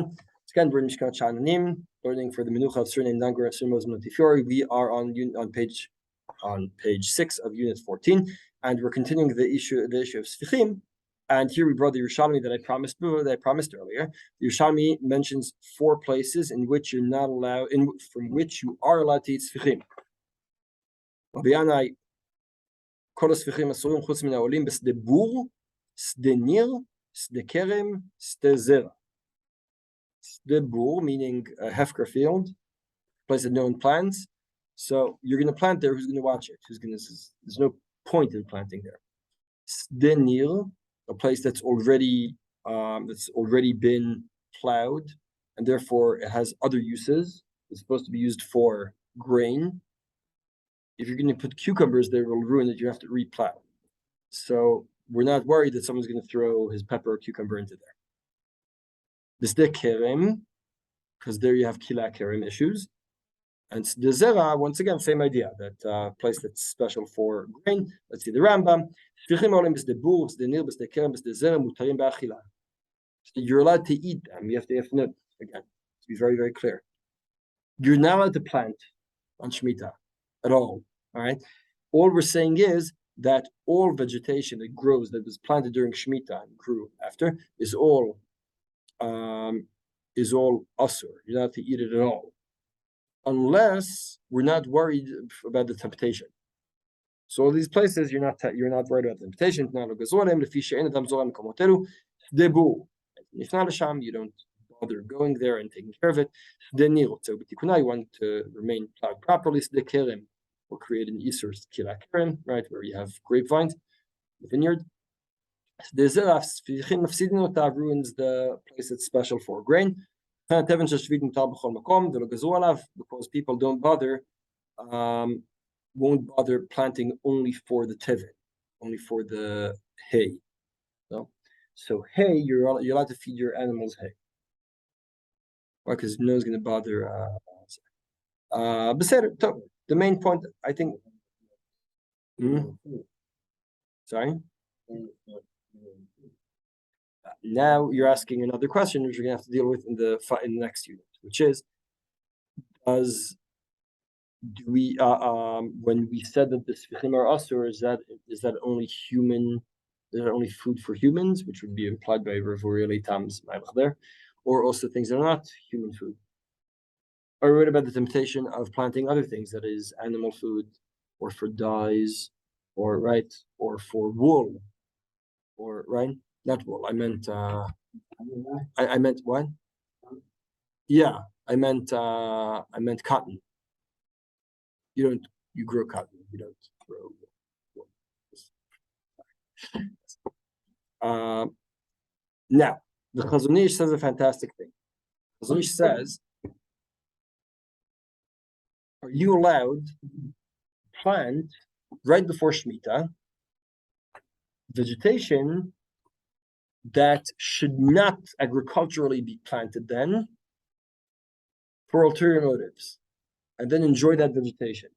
It's again, we're in Mishkan Shananim, learning for the Menucha of surname Dangar and Sumos Montefiore. We are on page 6 of unit 14, and we're continuing the issue of Sfichim. And here we brought the Yerushalmi that I promised earlier. The Yerushalmi mentions 4 places in which you're not allowed, from which you are allowed to eat Sfichim. כל הספיחים אסורים חוץ מן העולים בשדה בור, שדה ניר, שדה כרם, שדה זרע. Shde bur, meaning a hefker field, place that no one plants. So you're going to plant there. Who's going to watch it? There's no point in planting there. Shde nir, a place that's already been plowed, and therefore it has other uses. It's supposed to be used for grain. If you're going to put cucumbers there, it will ruin it. You have to replow. So we're not worried that someone's going to throw his pepper or cucumber into there. B'sdeh kerem, because there you have kila kerem issues. And the zera, once again, same idea, that place that's special for grain. Let's see the Rambam. You're allowed to eat them. You have to know, again, to be very, very clear. You're not allowed to plant on Shmita at all. All right. All we're saying is that all vegetation that grows, that was planted during Shmita and grew after, is all asur. You're not allowed to eat it at all, unless we're not worried about the temptation. So all these places you're not worried about the temptation. If not a sham, you don't bother going there and taking care of it. So you want to remain plowed properly. Will create an isur kila keren, right, where you have grapevines, the vineyard. The zeraf ruins the place that's special for grain. Because people don't bother, won't bother planting only for the tevin, only for the hay. No, so hay you're allowed to feed your animals hay. Why? Because no one's going to bother. The main point, I think. Sorry. Now you're asking another question, which we're going to have to deal with in the next unit, which is, do we when we said that the sfichim are asur, is that only human? Is that only food for humans, which would be implied by Revureli Tam's Mailach there, or also things that are not human food? Or what about the temptation of planting other things, that is animal food, or for dyes, or for wool, or right? Not wool. I meant I meant what? Yeah, I meant cotton. You grow cotton. You don't grow wool. Now the Chazon Ish says a fantastic thing. Chazon Ish says, are you allowed to plant right before Shmita vegetation that should not agriculturally be planted then for ulterior motives, and then enjoy that vegetation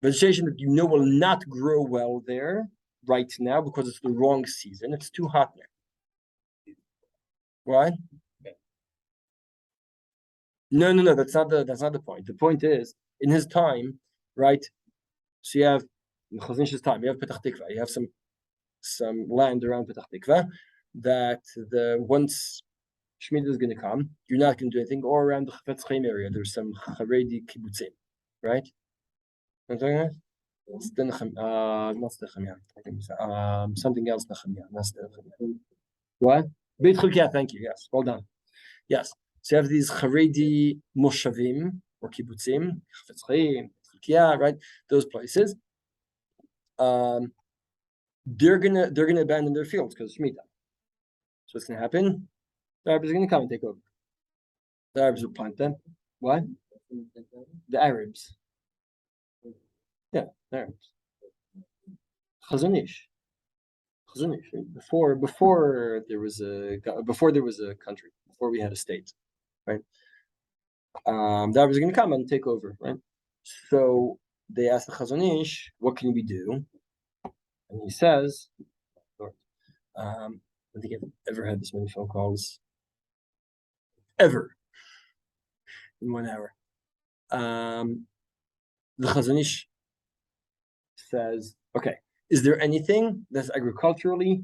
that you know will not grow well there right now because it's the wrong season, it's too hot now? Right? No, that's not the point. The point is, in his time, right? So you have in Chazon Ish's time, you have Petach Tikva, you have some land around Petach Tikva that once Shmita is going to come, you're not going to do anything. Or around the Chafetz Chaim area, there's some Haredi kibbutzim, right? I'm talking about? Something else. What? Beit Chukya, thank you. Yes, well done. Yes. So you have these Haredi moshavim or kibbutzim, Chafetz Chaim, Chukya, right? Those places. They're gonna abandon their fields because of Shmita. So what's gonna happen? The Arabs are gonna come and take over. The Arabs will plant them. What? The Arabs. Yeah, the Arabs. Chazon Ish. Before there was a country, before we had a state, right? The Arabs are gonna come and take over, right? So they asked the Chazon Ish, what can we do? And he says, I don't think I've ever had this many phone calls. ever in 1 hour. The Chazon Ish says, okay, is there anything that's agriculturally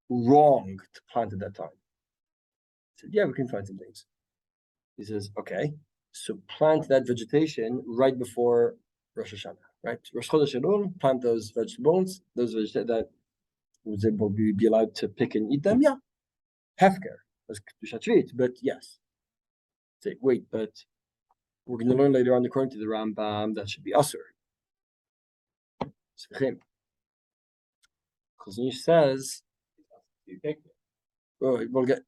wrong to plant at that time? I said, yeah, we can find some things. He says, okay, so plant that vegetation right before Rosh Hashanah, right? Rosh Chodesh Elul, plant those vegetables, that was able to be allowed to pick and eat them. Yeah, hefker, as Kedushat Shvit, but yes. Say, wait, but we're going to learn later on, according to the Rambam, that should be Asur. Chazon Ish says, You pick it.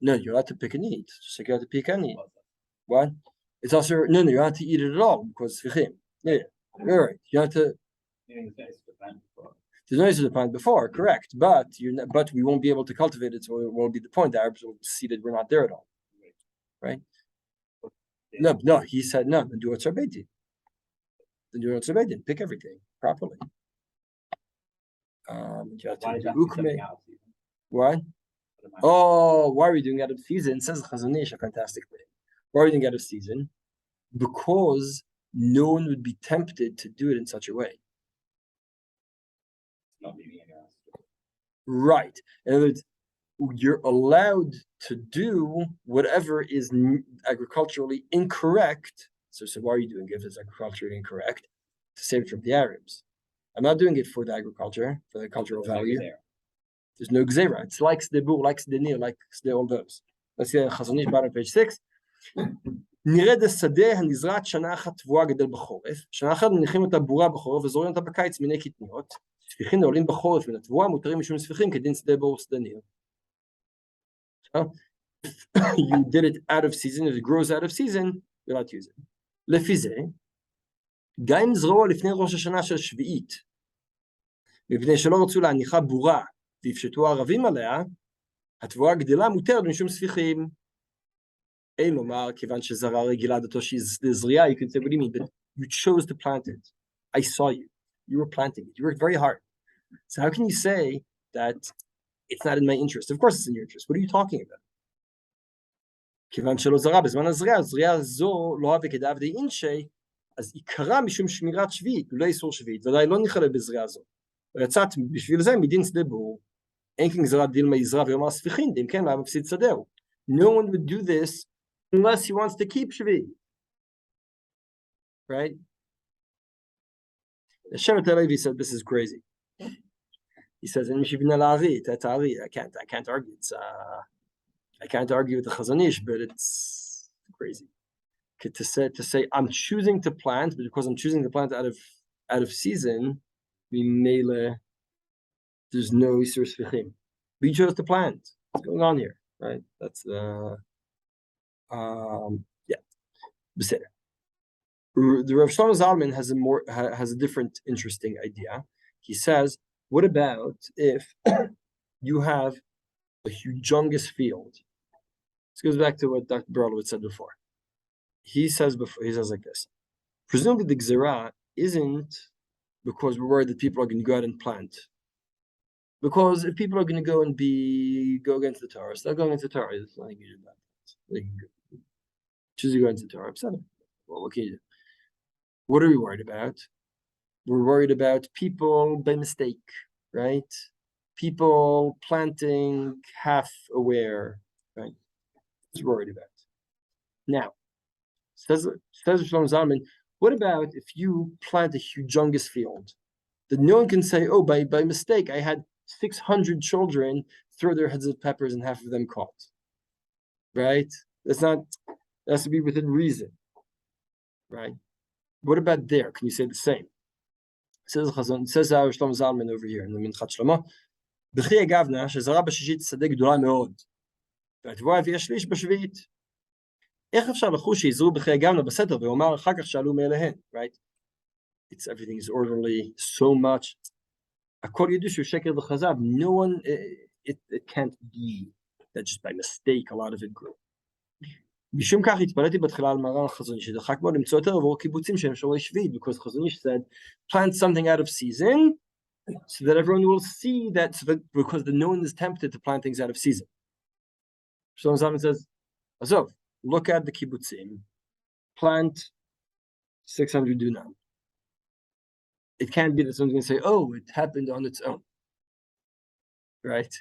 no, you're allowed to pick and eat. Just like you're allowed to pick and eat. What? It's also no, you're allowed to eat it at all because yeah, you're right. You have to. There's no use to the plant before, correct? But we won't be able to cultivate it, so it won't be the point. The Arabs will see that we're not there at all, right? No. He said no. Then do what's Rabbeiti. Then do what's Rabbeiti. Pick everything properly. You have to do what? Oh, why are we doing out of season? It says Chazon Ish a fantastic thing. Why are we doing out of season? Because no one would be tempted to do it in such a way. Right. In other words, you're allowed to do whatever is agriculturally incorrect. So why are you doing it if it's agriculturally incorrect? To save it from the Arabs. I'm not doing it for the agriculture, for the cultural value. There's no gzera. It's like Sdebur, like Sdenir, like all those. Let's see Chazon Ish bottom page 6. נרד השדה הנזרעת שנה אחת תבואה גדל בחורף, שנה אחת מניחים אותה בורה בחורף וזורים אותה בקיץ מיני קטניות, ספיחים העולים בחורף מן התבואה מותרים משום ספיחים כדין שדה בור שדניר. You did it out of season, if it grows out of season, you're not using it. לפי זה, גם אם זרוע לפני ראש השנה של שביעית, מפני שלא רצו להניחה בורה והפשטו הערבים עליה, התבואה גדלה מותרת משום ספיחים. אין לומר, כיוון שזרע רגילה דתו שהיא זריעה, you can say, what do you mean? But you chose to plant it. I saw you. You were planting it. You worked very hard. So how can you say that it's not in my interest? Of course it's in your interest. What are you talking about? כיוון שלא זרע בזמן הזריעה, זריעה זו לא אהבה כדעבדי אינשי, אז עיקרה משום שמירת שביעית, לא איסור שביעית, ודאי לא נכלל בזריעה זו. רצת בשביל זה מדין שדה בור, אין כגזרת דילמה יזרע ויאמר ספיחין, אם כן, למה מפסיד שדהו? No one would do this unless he wants to keep Shvi. Right? The Shevet HaLevi said this is crazy. He says, I can't argue. I can't argue with the Chazon Ish, but it's crazy. To say I'm choosing to plant, but because I'm choosing to plant out of season, there's no Isur Sfichim. We chose to plant. What's going on here? Right? That's yeah. The Rav Shlomo Zalman has a different interesting idea. He says, what about if you have a humongous field? This goes back to what Dr. Berlowitz said before. He says like this. Presumably the Gzerah isn't because we're worried that people are going to go out and plant. Because if people are going to go against the Torah, they're going against the Torah. It's not good about that. They can choose to go against the Torah. Well, what can you do? What are we worried about? We're worried about people by mistake, right? People planting half aware, right? That's what we're worried about. Now, says Shlomo Zalman, what about if you plant a humongous field that no one can say, oh, by mistake, I had 600 children throw their heads of peppers and half of them caught, right? It has to be within reason, right? What about there? Can you say the same? Says Shlomo Zalman over here in the Minchat Shlomo, בכי הגבנה שזרע בשישית שדה גדולה מאוד, והתבואה הביאה שליש בשביעית. איך אפשר לחוש שיזרו בכי הגבנה בסתר ואומר אחר כך שעלו מאליהן, right? Everything is orderly, so much. הכל ידעו שהוא שקר וכזב. No one, it can't be that just by mistake a lot of it grew. משום כך התפלאתי בתחילה על מרן חזון איש, שדחק בו למצוא יותר עבור קיבוצים שהם שוררי שביעית, because חזון איש said, plant something out of season, so that everyone will see that, because no one is tempted to plant things out of season. Shlomo Zalman says, Azov, look at the kibbutzim, plant 600 dunam. It can't be that someone's going to say, oh, it happened on its own. Right?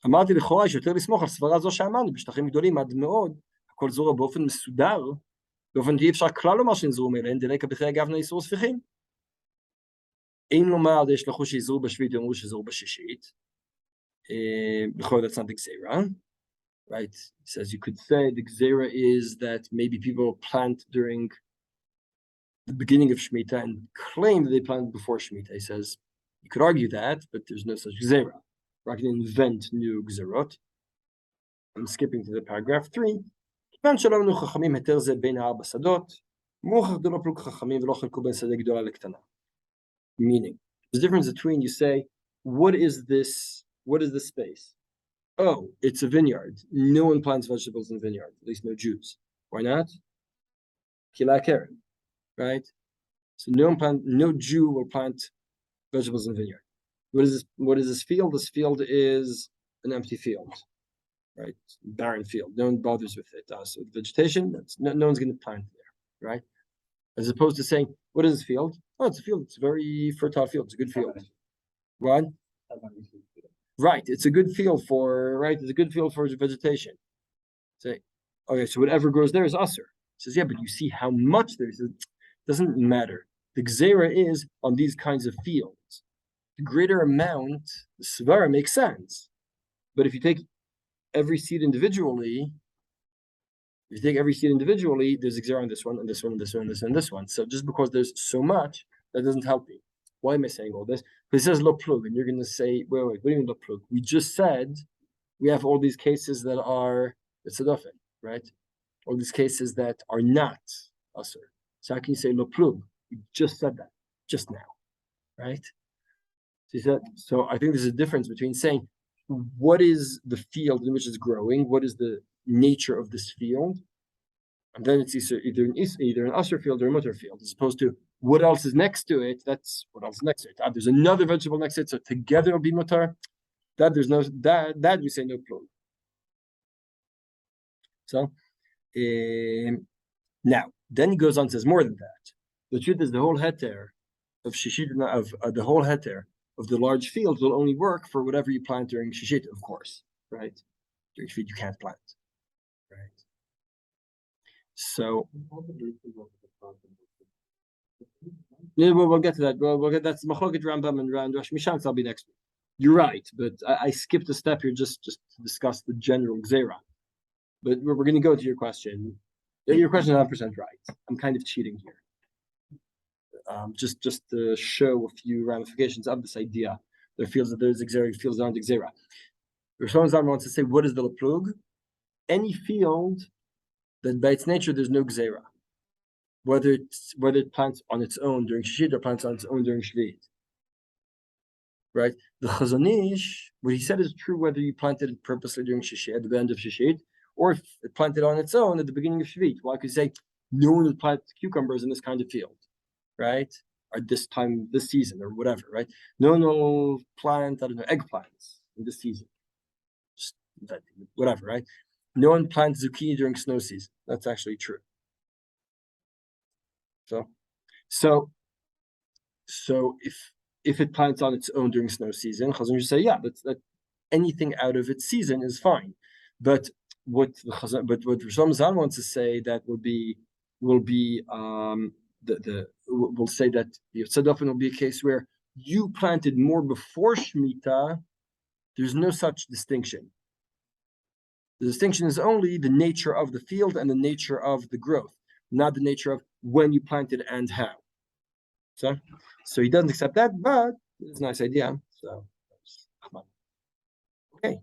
אמרתי לכאורה שיותר לסמוך על סברה זו שאמרנו בשטחים גדולים עד מאוד, הכל זורע באופן מסודר, באופן שאי אפשר כלל לומר שנזרו מאליהן, דלקה בחיי גבנה איסור ספיחים. אין לומר שישלחו שיזרו בשביעית ואמרו שיזרו בשישית. לכאורה that's not the gzera. Right? It says you could say the gzera is that maybe people plant during the beginning of Shmita and claim that they planted before Shmita. He says you could argue that, but there's no such gzera. We're going to invent new gzerot. I'm skipping to the paragraph 3. Meaning, there's a difference between you say, what is this? What is this space? Oh, it's a vineyard. No one plants vegetables in the vineyard, at least no Jews. Why not? Right? So no Jew will plant vegetables in the vineyard. What is this? What is this field? This field is an empty field, right? Barren field. No one bothers with it. So vegetation, no one's going to plant there, right? As opposed to saying, what is this field? Oh, it's a field. It's a very fertile field. It's a good field. What? Right. It's a good field for It's a good field for vegetation. Say, okay, so whatever grows there is usher. Says, yeah, but you see how much there is. It doesn't matter. The gzera is on these kinds of fields. The greater amount, the svara makes sense. But if you take every seed individually, there's a gzera on this one, and this one, and this one, and this one, and this one. So just because there's so much, that doesn't help me. Why am I saying all this? Because it says lo plug, and you're going to say, wait, what do you mean lo plug? We just said we have all these cases that are tzadafin, right? All these cases that are not asur. So how can you say lo plug? You just said that just now, right? So I think there's a difference between saying what is the field in which it's growing, what is the nature of this field, and then it's either an asur field or a mutar field, as opposed to what else is next to it. That's what else is next to it. There's another vegetable next to it, so together it'll be mutar. That there's no that we say no plug. So now then he goes on and says more than that. The truth is the whole heter of shishit the whole heter of the large fields will only work for whatever you plant during shishit, of course, right? During shishit you can't plant, right? So yeah, we'll get to that. We'll get that's Machloket Rambam and Rosh Mishan. I'll be next week. You're right, but I skipped a step here just to discuss the general gzera. But we're going to go to your question. Your question is 100% right. I'm kind of cheating here. Just to show a few ramifications of this idea. There feels that there's gzera, feels there aren't gzera. Rosh Hashanah wants to say, what is the leplug? Any field that by its nature there's no gzera, whether it plants on its own during shishit or plants on its own during shvit. Right? The Chazon Ish, what he said is true whether you planted it purposely during shishit at the end of shishit, or if it planted on its own at the beginning of shvit. Well, I could say no one would plant cucumbers in this kind of field, right? Or this season, or whatever, right? No one will plant, eggplants in this season. Just whatever, right? No one plants zucchini during snow season. That's actually true. So if it plants on its own during snow season, Chazon should say, yeah, that anything out of its season is fine. But what Rosh Hashanah wants to say that will say that tzadafin will be a case where you planted more before Shmita. There's no such distinction. The distinction is only the nature of the field and the nature of the growth, not the nature of when you planted and how. So he doesn't accept that, but it's a nice idea. So okay.